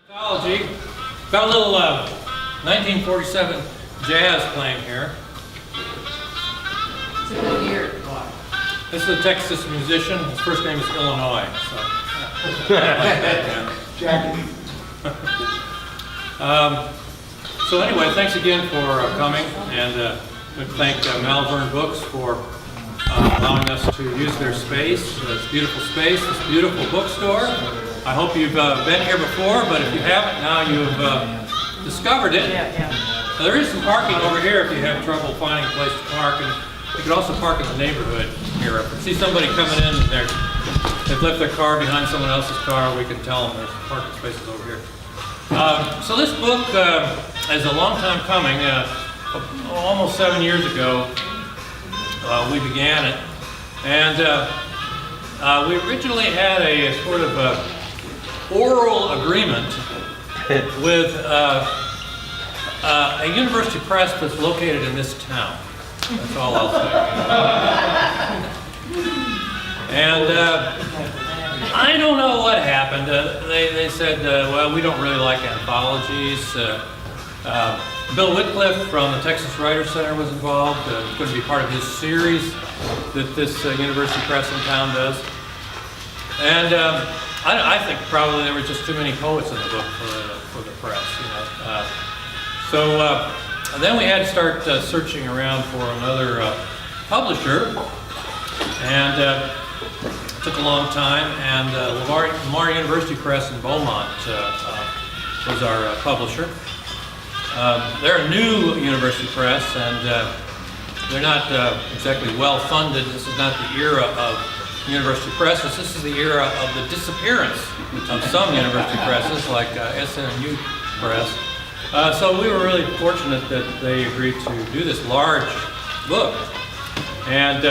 Anthology. Got a little 1947 jazz playing here. It's a good year. This is a Texas musician. His first name is Illinois. So, Jackie. So anyway, thanks again for coming, and we thank Malvern Books for allowing us to use their space, this beautiful space, this beautiful bookstore. I hope you've been here before, but if you haven't, now you've discovered it. Yeah. Now, there is some parking over here if you have trouble finding a place to park, and you can also park in the neighborhood here. If you see somebody coming in and they've left their car behind someone else's car, we can tell them there's parking spaces over here. So this book is a long time coming. Almost 7 years ago, we began it, and we originally had a sort of oral agreement with a university press that's located in this town. That's all I'll say. And I don't know what happened. They said, well, we don't really like anthologies. Bill Whitcliffe from the Texas Writers Center was involved. It's going to be part of his series that this university press in town does. And I think probably there were just too many poets in the book for the press, you know. So then we had to start searching around for another publisher, and it took a long time. And Lamar University Press in Beaumont was our publisher. They're a new university press, and they're not exactly well funded. This is not the era of university presses. This is the era of the disappearance of some university presses, like SMU Press. So we were really fortunate that they agreed to do this large book, and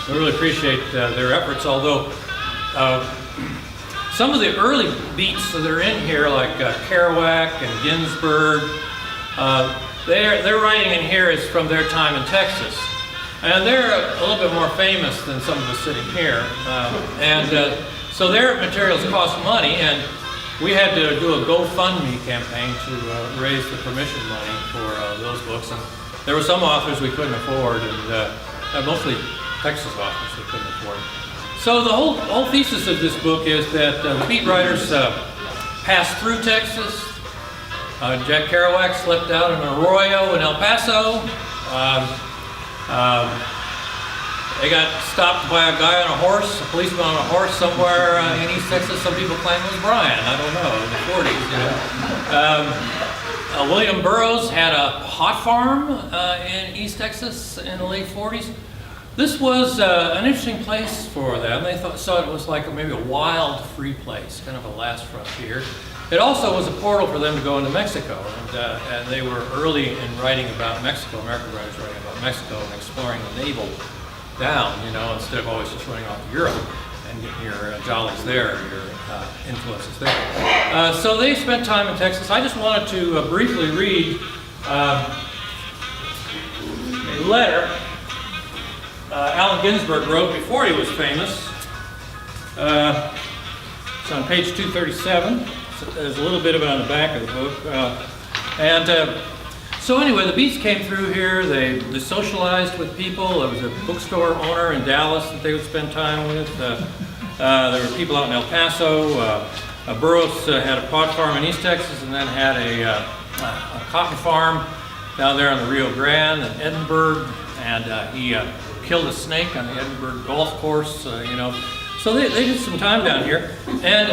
we really appreciate their efforts. Although some of the early beats that are in here, like Kerouac and Ginsberg, their writing in here is from their time in Texas. And they're a little bit more famous than some of us sitting here. So their materials cost money, and we had to do a GoFundMe campaign to raise the permission money for those books. And there were some authors we couldn't afford, and mostly Texas authors we couldn't afford. So the whole thesis of this book is that the beat writers passed through Texas. Jack Kerouac slept out in an arroyo in El Paso. They got stopped by a guy on a horse, a policeman on a horse somewhere in East Texas. Some people claim it was Brian. I don't know, in the 40s. You know. William Burroughs had a pot farm in East Texas in the late 40s. This was an interesting place for them. They saw it was like maybe a wild, free place, kind of a last frontier. It also was a portal for them to go into Mexico, and they were early in writing about Mexico, American writers writing about Mexico and exploring the navel down, you know, instead of always just running off to Europe and getting your jollies there, your influences there. So they spent time in Texas. I just wanted to briefly read a letter Allen Ginsberg wrote before he was famous. It's on page 237. There's a little bit of it on the back of the book. So anyway, the Beats came through here. They socialized with people. There was a bookstore owner in Dallas that they would spend time with. There were people out in El Paso. Burroughs had a pot farm in East Texas, and then had a cotton farm down there on the Rio Grande in Edinburgh. And he killed a snake on the Edinburgh golf course, you know. So they did some time down here. And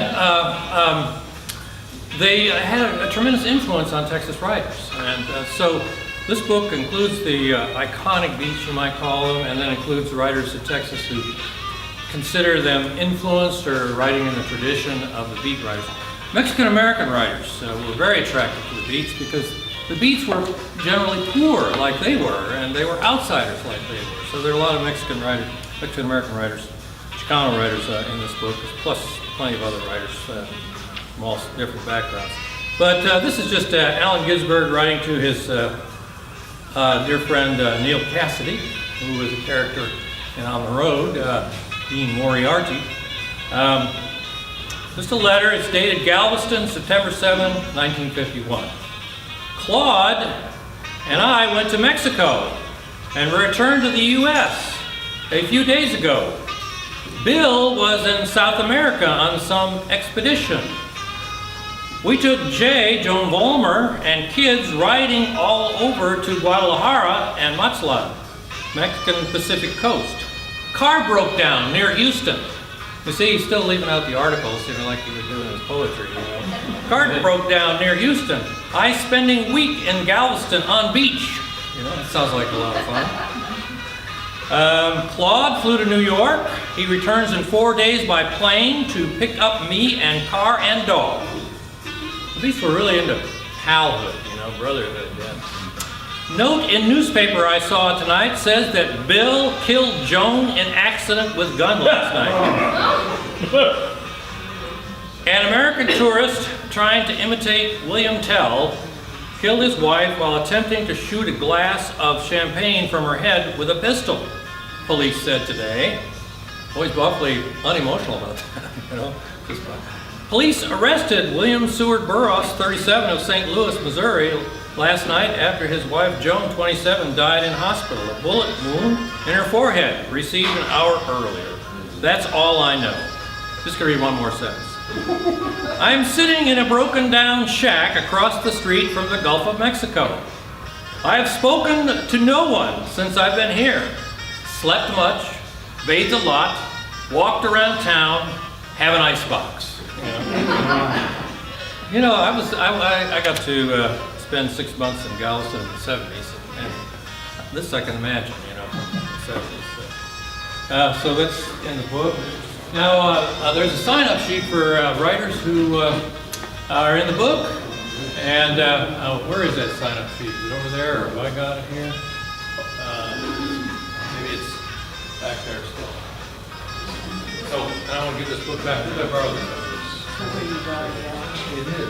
they had a tremendous influence on Texas writers. And so this book includes the iconic beats, you might call them, and then includes writers of Texas who consider them influenced or writing in the tradition of the beat writers. Mexican-American writers were very attracted to the beats because the beats were generally poor like they were, and they were outsiders like they were. So there are a lot of Mexican-American writers, Chicano writers in this book, plus plenty of other writers from all different backgrounds. But this is just Allen Ginsberg writing to his dear friend Neil Cassidy, who was a character in On the Road, Dean Moriarty. Just a letter. It's dated Galveston, September 7, 1951. Claude and I went to Mexico and returned to the U.S. a few days ago. Bill was in South America on some expedition. We took Jay, Joan Vollmer, and kids riding all over to Guadalajara and Mazatlán, Mexican Pacific coast. Car broke down near Houston. You see, he's still leaving out the articles, like he was doing his poetry, Car broke down near Houston. I spending week in Galveston on beach. That sounds like a lot of fun. Claude flew to New York. He returns in 4 days by plane to pick up me and car and dog. These were really into palhood, brotherhood. Yeah. Note in newspaper I saw tonight says that Bill killed Joan in accident with gun last night. An American tourist trying to imitate William Tell killed his wife while attempting to shoot a glass of champagne from her head with a pistol, police said today. Always awfully unemotional about that, Just Police arrested William Seward Burroughs, 37, of St. Louis, Missouri, last night after his wife, Joan, 27, died in hospital. A bullet wound in her forehead, received an hour earlier. That's all I know. Just gonna read one more sentence. I'm sitting in a broken down shack across the street from the Gulf of Mexico. I have spoken to no one since I've been here. Slept much, bathed a lot, walked around town, have an icebox. I got to spend 6 months in Galveston in the 70s, and this I can imagine, the 70s. So that's in the book. Now, there's a sign-up sheet for writers who are in the book, and where is that sign-up sheet? Is it over there, or have I got it here? Maybe it's back there still. Oh, and I want to give this book back. Who did I borrow this? You did.